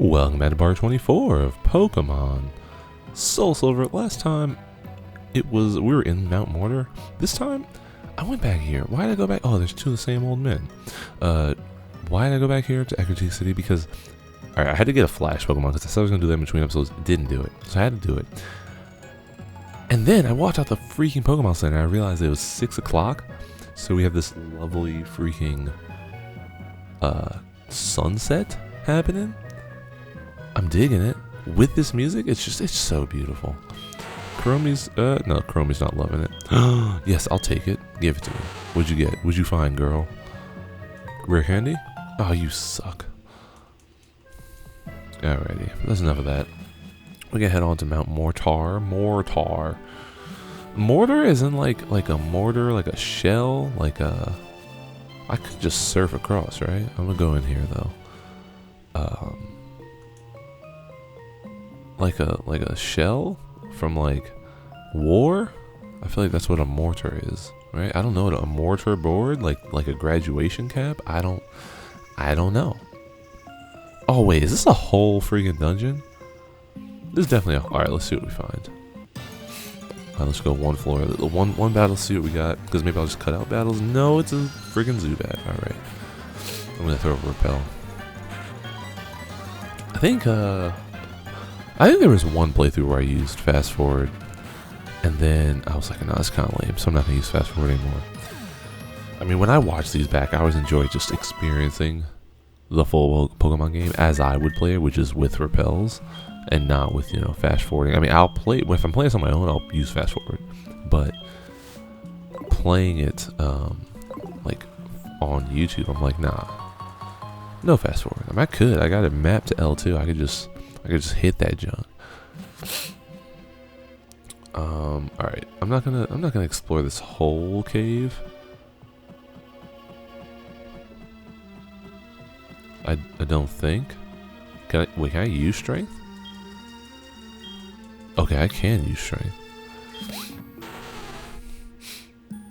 Welcome back to part 24 of Pokemon Soul Silver. Last time we were in Mount Mortar. This time I went back here. Why did I go back? Oh, there's two of the same old men. Why did I go back here to Ecruteak City? Because alright, I had to get a Flash Pokemon because I said I was gonna do that in between episodes. Didn't do it, so I had to do it. And then I walked out the freaking Pokemon Center and I realized it was 6 o'clock. So we have this lovely freaking sunset happening. I'm digging it. With this music, it's so beautiful. Chromie's, no, Chromie's not loving it. Yes, I'll take it. Give it to me. What'd you get? What'd you find, girl? Rare candy? Oh, you suck. Alrighty, that's enough of that. We can head on to Mount Mortar. Mortar isn't like a mortar, like a shell, like a... I could just surf across, right? I'm gonna go in here though. Like a shell from like war. I feel like that's what a mortar is, right? I don't know what a mortar board, like a graduation cap. I don't know. Oh wait, is this a whole freaking dungeon? This is definitely all right. Let's see what we find. Let's go one floor. One battle. See what we got. Because maybe I'll just cut out battles. No, it's a freaking Zubat. All right. I'm gonna throw a repel. I think there was one playthrough where I used fast forward, and then I was like, no, that's kind of lame, so I'm not gonna use fast forward anymore. I mean, when I watch these back, I always enjoy just experiencing the full Pokemon game as I would play it, which is with repels and not with, you know, fast forwarding. I mean, I'll play if I'm playing this on my own, I'll use fast forward, but playing it like on YouTube, I'm like, nah, no fast forward. I mean, I got it mapped to L2. I could just hit that junk. All right. I'm not gonna explore this whole cave. I don't think. Can I use strength? Okay, I can use strength.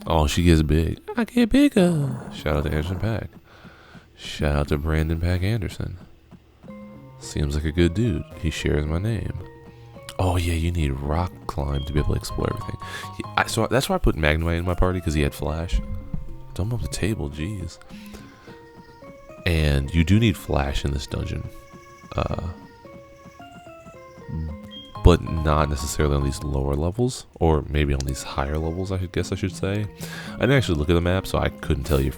Oh, she gets big. I get bigger. Shout out to Anderson Paak. Shout out to Brandon Paak Anderson. Seems like a good dude. He shares my name. Oh yeah, you need rock climb to be able to explore everything. So that's why I put Magnemite in my party, because he had flash. Dump up the table, jeez. And you do need flash in this dungeon. But not necessarily on these lower levels, or maybe on these higher levels, I guess I should say. I didn't actually look at the map, so I couldn't tell you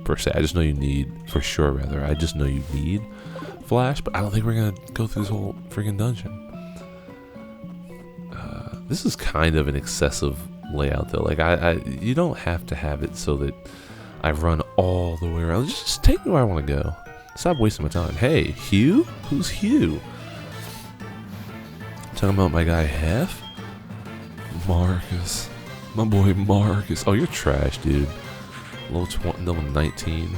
per se. I just know you need, for sure rather, I just know you need flash, but I don't think we're gonna go through this whole freaking dungeon. This is kind of an excessive layout though. Like you don't have to have it so that I run all the way around. Just take me where I want to go. Stop wasting my time. Hey, Hugh? Who's Hugh? Talking about my guy Hef? Marcus. My boy Marcus. Oh, you're trash, dude. Level 19.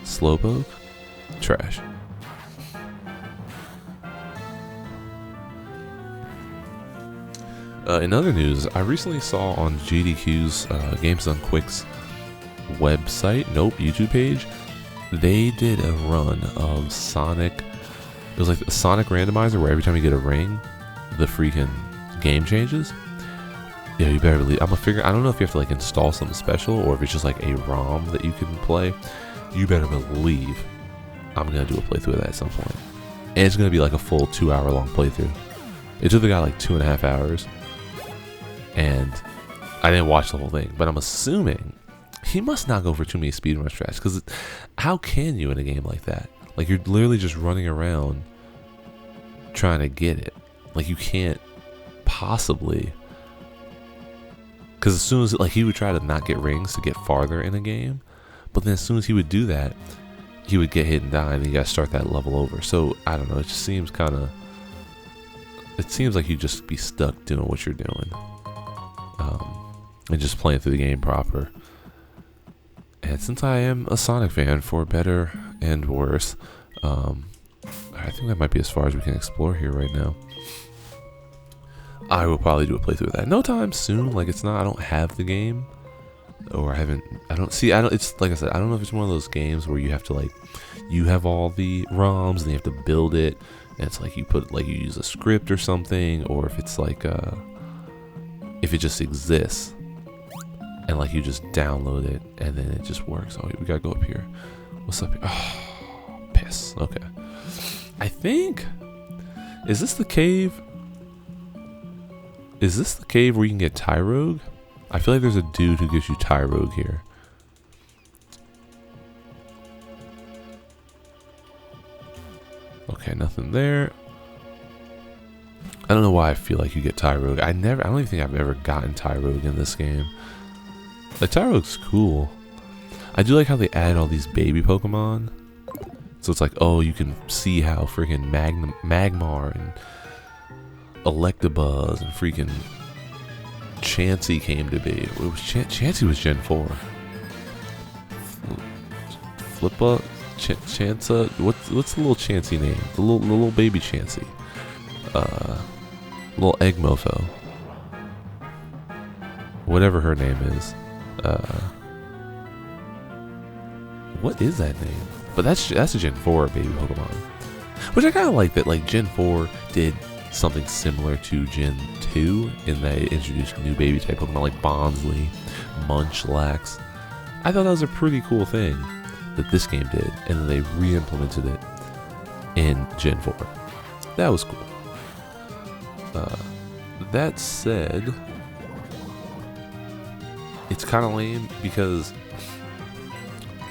Slowpoke? Trash. In other news, I recently saw on GDQ's Games Done Quick's website, YouTube page, they did a run of Sonic. It was like a Sonic randomizer where every time you get a ring, the freaking game changes. Yeah, you better believe. I don't know if you have to like install something special or if it's just like a ROM that you can play. You better believe I'm gonna do a playthrough of that at some point. And it's gonna be like a full 2-hour long playthrough. It took the guy like 2.5 hours. And I didn't watch the whole thing, but I'm assuming he must not go for too many speedrun strats, because how can you in a game like that? Like, you're literally just running around trying to get it. Like, you can't possibly, because as soon as like he would try to not get rings to get farther in a game, but then as soon as he would do that, he would get hit and die, and you gotta start that level over. So I don't know, it just seems like you'd just be stuck doing what you're doing. And just playing through the game proper. And since I am a Sonic fan, for better and worse, I think that might be as far as we can explore here right now. I will probably do a playthrough of that. No time soon. Like, it's not, I don't have the game or I don't see. I don't. It's like I said. I don't know if it's one of those games where you have to like, you have all the ROMs and you have to build it, and it's like you put like you use a script or something, or if it's like if it just exists and like you just download it and then it just works. Oh, we gotta go up here. What's up here? Oh, piss. Okay. I think. Is this the cave? Is this the cave where you can get Tyrogue? I feel like there's a dude who gives you Tyrogue here. Okay, nothing there. I don't know why I feel like you get Tyrogue. I don't even think I've ever gotten Tyrogue in this game. Like, Tyrogue's cool. I do like how they add all these baby Pokemon. So it's like, oh, you can see how freaking Magmar and Electabuzz and freaking Chansey came to be. It was Chansey was Gen 4. Flippa? Chansa? What's the little Chansey name? The little baby Chansey. Little egg mofo. Whatever her name is. What is that name? But that's a Gen 4 baby Pokemon. Which I kind of like that, like, Gen 4 did something similar to Gen 2 in that it introduced new baby type Pokemon like Bonsly, Munchlax. I thought that was a pretty cool thing that this game did, and then they re-implemented it in Gen 4. That was cool. That said, it's kind of lame because,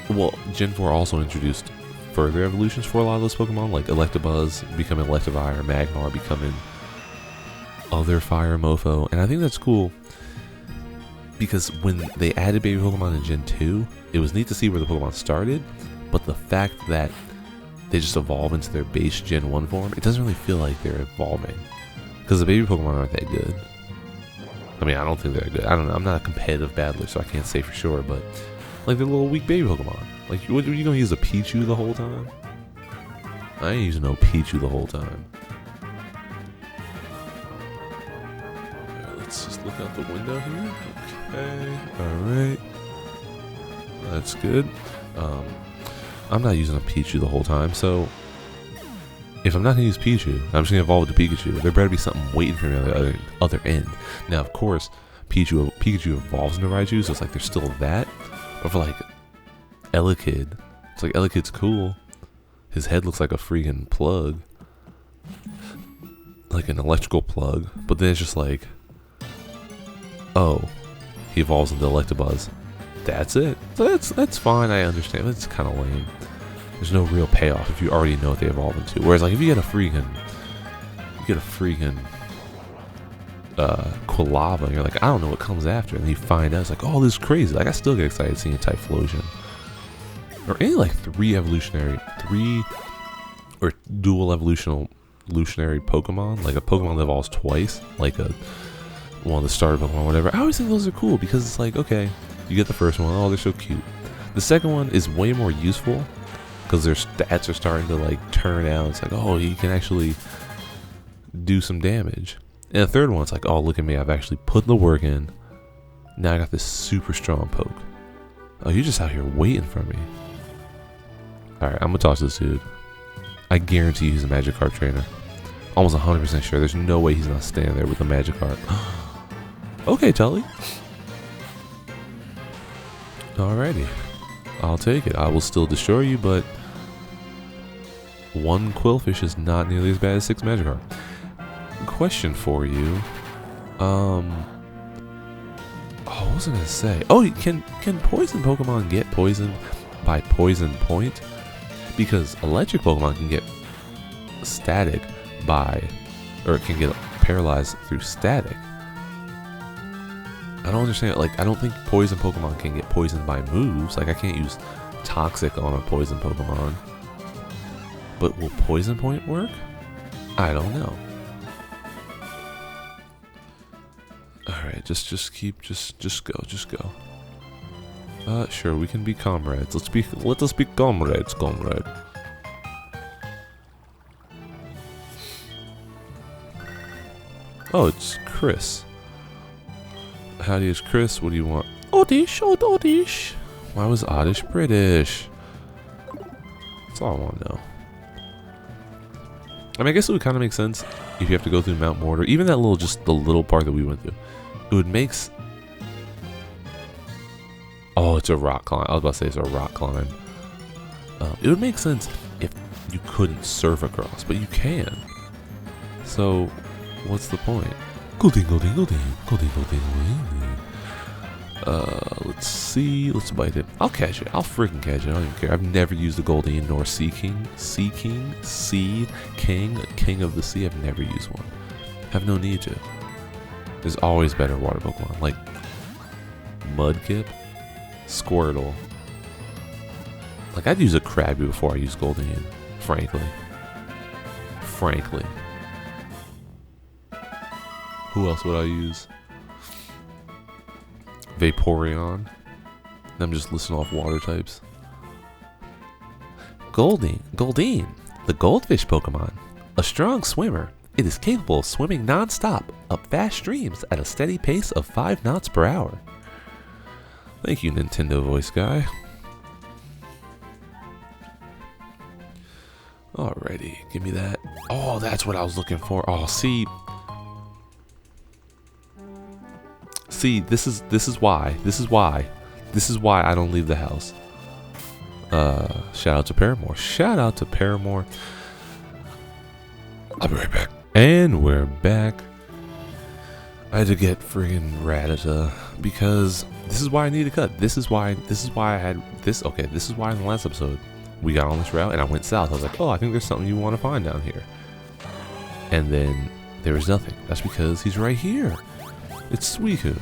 well, Gen 4 also introduced further evolutions for a lot of those Pokemon, like Electabuzz becoming Electivire, Magmar becoming other Fire Mofo, and I think that's cool because when they added baby Pokemon in Gen 2, it was neat to see where the Pokemon started, but the fact that they just evolve into their base Gen 1 form, it doesn't really feel like they're evolving because the baby Pokemon aren't that good. I mean, I don't think they're good. I don't know. I'm not a competitive battler, so I can't say for sure, but like, they're little weak baby Pokemon. Like, what, are you gonna use a Pichu the whole time? I ain't using no Pichu the whole time. Alright, let's just look out the window here. Okay, alright. That's good. I'm not using a Pichu the whole time, so if I'm not gonna use Pichu, I'm just gonna evolve with the Pikachu. There better be something waiting for me on the other end. Now, of course, Pikachu evolves into Raichu, so it's like there's still that. But for like Elekid, it's like Elekid's cool. His head looks like a freaking plug, like an electrical plug. But then it's just like, oh, he evolves into Electabuzz. That's it. So that's fine. I understand. That's kind of lame. There's no real payoff if you already know what they evolve into. Whereas like if you get a freaking Quilava, and you're like, I don't know what comes after, and then you find out, it's like, oh, this is crazy. Like, I still get excited seeing Typhlosion. Or any like three or dual evolutionary Pokemon, like a Pokemon that evolves twice, like one of the starter Pokemon, whatever. I always think those are cool because it's like, okay, you get the first one, oh, they're so cute. The second one is way more useful because their stats are starting to like turn out. It's like, oh, he can actually do some damage. And the third one, it's like, oh, look at me, I've actually put the work in. Now I got this super strong poke. Oh, you're just out here waiting for me. Alright, I'm gonna talk to this dude. I guarantee he's a Magikarp trainer. Almost 100% sure. There's no way he's not standing there with a Magikarp. Okay, Tully. Alrighty. I'll take it. I will still destroy you, but one Quillfish is not nearly as bad as 6 Magikarp. Question for you. Oh, what was I gonna say? Oh, can poison Pokemon get poisoned by Poison Point? Because electric Pokemon can get static by, or it can get paralyzed through static. I don't understand. Like, I don't think poison Pokemon can get poisoned by moves. Like, I can't use Toxic on a poison Pokemon. But will Poison Point work? I don't know. Alright, just go. Sure, we can be comrades. Let us be comrades, comrade. Oh, it's Chris. Howdy, it's Chris. What do you want? Oddish, Oddish. Why was Oddish British? That's all I want to know. I mean, I guess it would kind of make sense if you have to go through Mount Mordor. Even that little, just the little part that we went through. It would make... Oh, it's a rock climb. I was about to say it's a rock climb. It would make sense if you couldn't surf across, but you can. So, what's the point? Golding, golding, golding, golding, golding, golding. Let's see. Let's bite it. I'll catch it. I'll freaking catch it. I don't even care. I've never used the Goldeen nor Sea King. Sea King? Sea King? King of the Sea? I've never used one. Have no need to. There's always better water Pokemon. Like Mudkip, Squirtle. Like, I'd use a Krabby before I use Goldeen. Frankly. Frankly. Who else would I use? Vaporeon. I'm just listing off water types. Goldeen, the goldfish Pokemon. A strong swimmer, it is capable of swimming non-stop up vast streams at a steady pace of 5 knots per hour. Thank you, Nintendo voice guy. Alrighty, give me that. Oh, that's what I was looking for. Oh, see, this is why I don't leave the house. Shout out to Paramore. Shout out to Paramore. I'll be right back. And we're back. I had to get friggin' Rattata because this is why I need to cut. This is why I had this. Okay, this is why in the last episode we got on this route and I went south. I was like, oh, I think there's something you want to find down here. And then there was nothing. That's because he's right here. It's Suicune.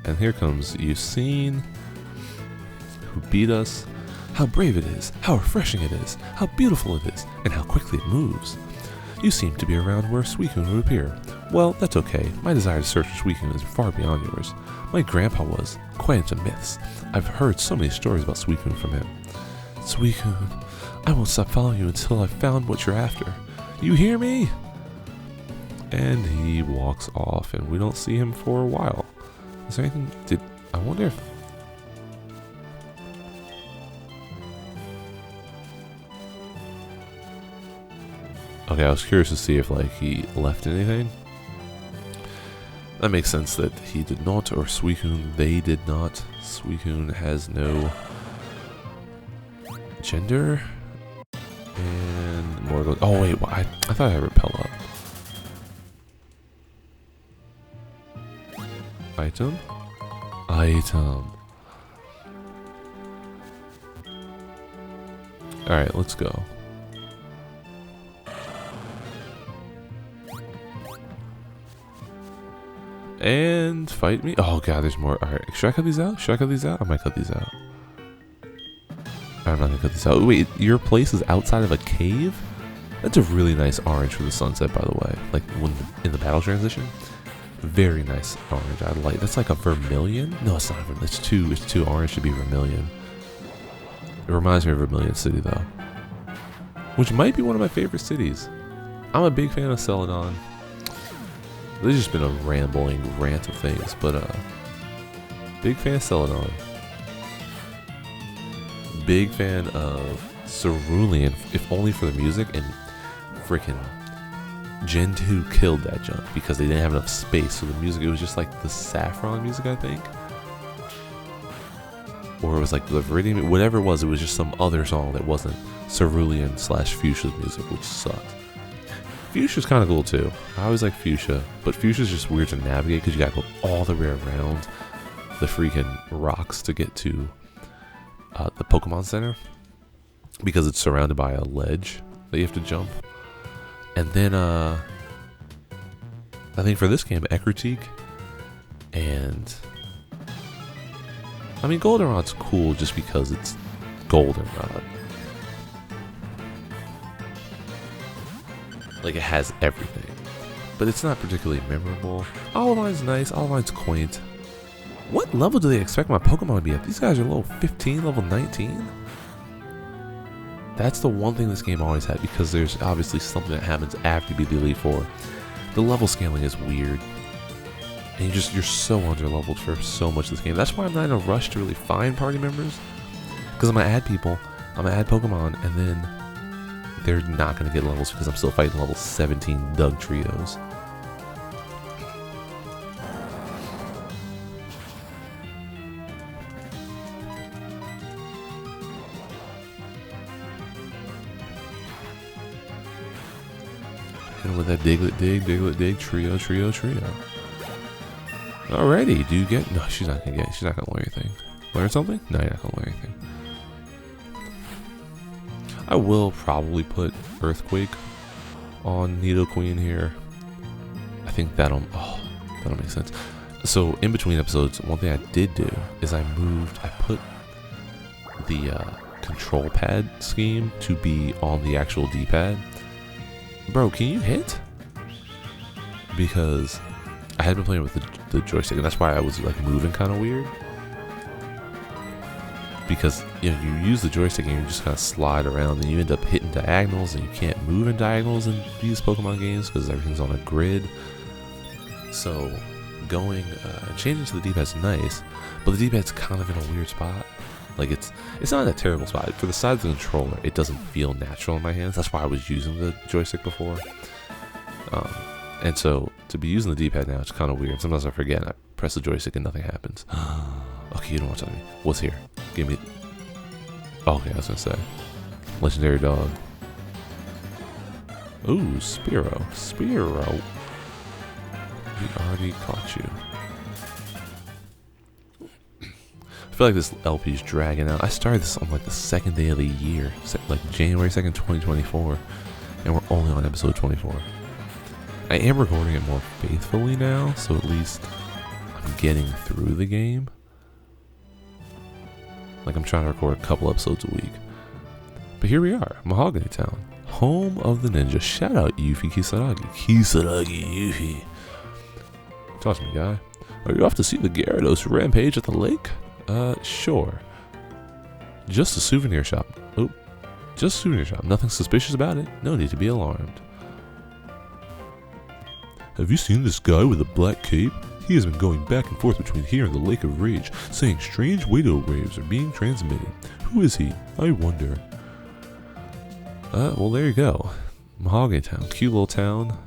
And here comes Usain, who beat us. How brave it is, how refreshing it is, how beautiful it is, and how quickly it moves. You seem to be around where Suicune would appear. Well, that's okay. My desire to search for Suicune is far beyond yours. My grandpa was quite into myths. I've heard so many stories about Suicune from him. Suicune, I won't stop following you until I've found what you're after. You hear me? And he walks off, and we don't see him for a while. Is there anything? I wonder if... Okay, I was curious to see if, like, he left anything. That makes sense that he did not, or Suicune, they did not. Suicune has no gender. And more goes... Oh, wait, I thought I had Repel up. Item? Alright, let's go. And fight me. Oh god, there's more. Alright, should I cut these out? I might cut these out. I'm not gonna cut these out. Wait, your place is outside of a cave? That's a really nice orange for the sunset, by the way. Like, when in the battle transition. Very nice orange. I like. That's like a vermilion. No, it's not. It's too orange to be vermilion. It reminds me of Vermilion City though, which might be one of my favorite cities. I'm a big fan of Celadon. There's just been a rambling rant of things, but big fan of Celadon. Big fan of Cerulean, if only for the music, and freaking Gen 2 killed that junk because they didn't have enough space, so the music, it was just like the Saffron music, I think. Or it was like the Viridian, whatever it was just some other song that wasn't Cerulean / Fuchsia's music, which sucked. Fuchsia's kind of cool too. I always like Fuchsia, but Fuchsia's just weird to navigate because you gotta go all the way around the freaking rocks to get to the Pokemon Center because it's surrounded by a ledge that you have to jump. And then, I think for this game, Ecruteak, and, I mean, Goldenrod's cool just because it's Goldenrod. Like, it has everything, but it's not particularly memorable. Olivini's nice, Olivini's quaint. What level do they expect my Pokemon to be at? These guys are level 15, level 19? That's the one thing this game always had, because there's obviously something that happens after you beat the Elite Four. The level scaling is weird. And you're so underleveled for so much of this game. That's why I'm not in a rush to really find party members. Because I'm going to add people, I'm going to add Pokemon, and then they're not going to get levels because I'm still fighting level 17 Doug Trios. And with that Diglett Dig, Trio. Alrighty, do you get... No, she's not gonna learn anything. Learn something? No, you're not gonna learn anything. I will probably put Earthquake on Nidoqueen here. I think that'll make sense. So, in between episodes, one thing I did do is I put the control pad scheme to be on the actual D-pad. Bro, can you hit? Because I had been playing with the joystick, and that's why I was like moving kind of weird. Because you use the joystick and you just kind of slide around, and you end up hitting diagonals, and you can't move in diagonals in these Pokemon games because everything's on a grid. So changing to the D-pad is nice, but the D-pad's kind of in a weird spot. Like it's not in a terrible spot. For the size of the controller, it doesn't feel natural in my hands. That's why I was using the joystick before. And so to be using the D-pad now, it's kind of weird. Sometimes I forget and I press the joystick and nothing happens. Okay, you don't want to tell me. What's here? Give me... Okay, I was going to say. Legendary dog. Ooh, Spearow. We already caught you. I feel like this LP is dragging out. I started this on like the second day of the year. Like January 2nd, 2024. And we're only on episode 24. I am recording it more faithfully now, so at least I'm getting through the game. Like I'm trying to record a couple episodes a week. But here we are, Mahogany Town, home of the ninja. Shout out Yuffie Kisaragi. Kisaragi Yuffie. Talk to me, guy. Are you off to see the Gyarados rampage at the lake? Sure. Just a souvenir shop. Oh, just a souvenir shop. Nothing suspicious about it. No need to be alarmed. Have you seen this guy with a black cape? He has been going back and forth between here and the Lake of Rage, saying strange radio waves are being transmitted. Who is he? I wonder. Well, there you go. Mahogany Town. Cute little town.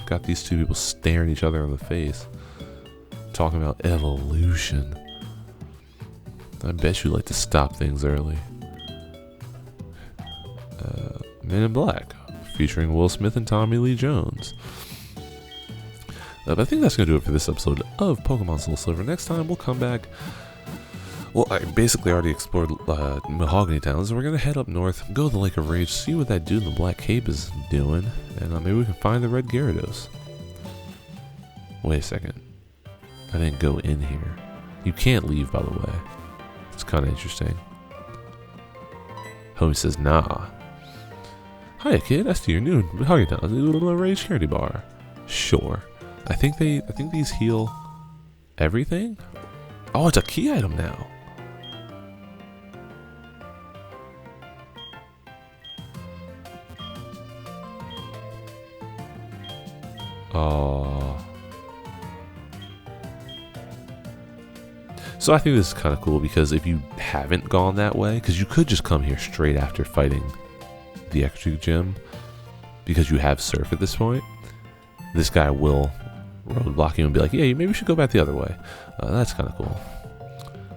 Got these two people staring each other in the face. Talking about evolution. I bet you like to stop things early. Men in Black. Featuring Will Smith and Tommy Lee Jones. But I think that's going to do it for this episode of Pokemon Soul Silver. Next time, we'll come back. Well, I basically already explored Mahogany Town, so we're going to head up north, go to the Lake of Rage, see what that dude in the black cape is doing, and maybe we can find the red Gyarados. Wait a second. I didn't go in here. You can't leave, by the way. It's kind of interesting. Homie says, nah. Hiya, kid. I see you're new. Mahogany Town. A little Rage candy bar. Sure. I think these heal everything. Oh, it's a key item now. Oh. So I think this is kind of cool because if you haven't gone that way, because you could just come here straight after fighting the extra gym, because you have Surf at this point, this guy will roadblock you and be like, yeah, maybe you should go back the other way. That's kind of cool.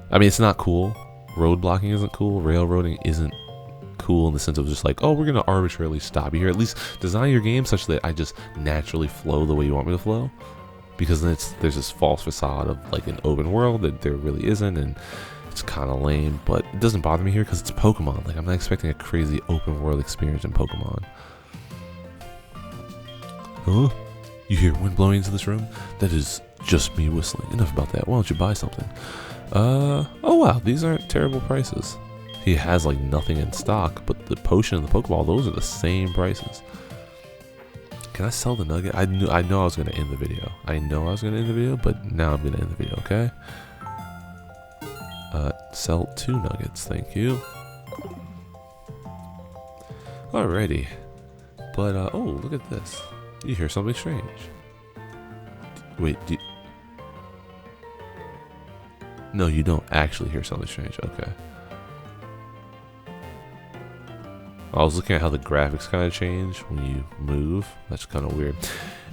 I mean, it's not cool. Road blocking isn't cool. Railroading isn't cool in the sense of just like, oh, we're going to arbitrarily stop you here. At least design your game such that I just naturally flow the way you want me to flow. Because then there's this false facade of like an open world that there really isn't, and it's kind of lame. But it doesn't bother me here because it's Pokemon. Like, I'm not expecting a crazy open world experience in Pokemon. Huh? You hear wind blowing into this room? That is just me whistling. Enough about that. Why don't you buy something? Oh wow, these aren't terrible prices. He has like nothing in stock, but the potion and the Pokeball, those are the same prices. Can I sell the nugget? I know I was gonna end the video. But now I'm gonna end the video, okay? Sell 2 nuggets, thank you. Alrighty. But oh, look at this. You hear something strange. Wait, No, you don't actually hear something strange. Okay. I was looking at how the graphics kind of change when you move. That's kind of weird.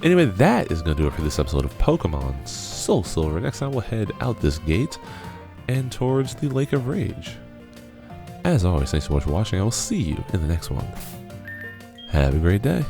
Anyway, that is going to do it for this episode of Pokemon Soul Silver. Next time we'll head out this gate and towards the Lake of Rage. As always, thanks so much for watching. I will see you in the next one. Have a great day.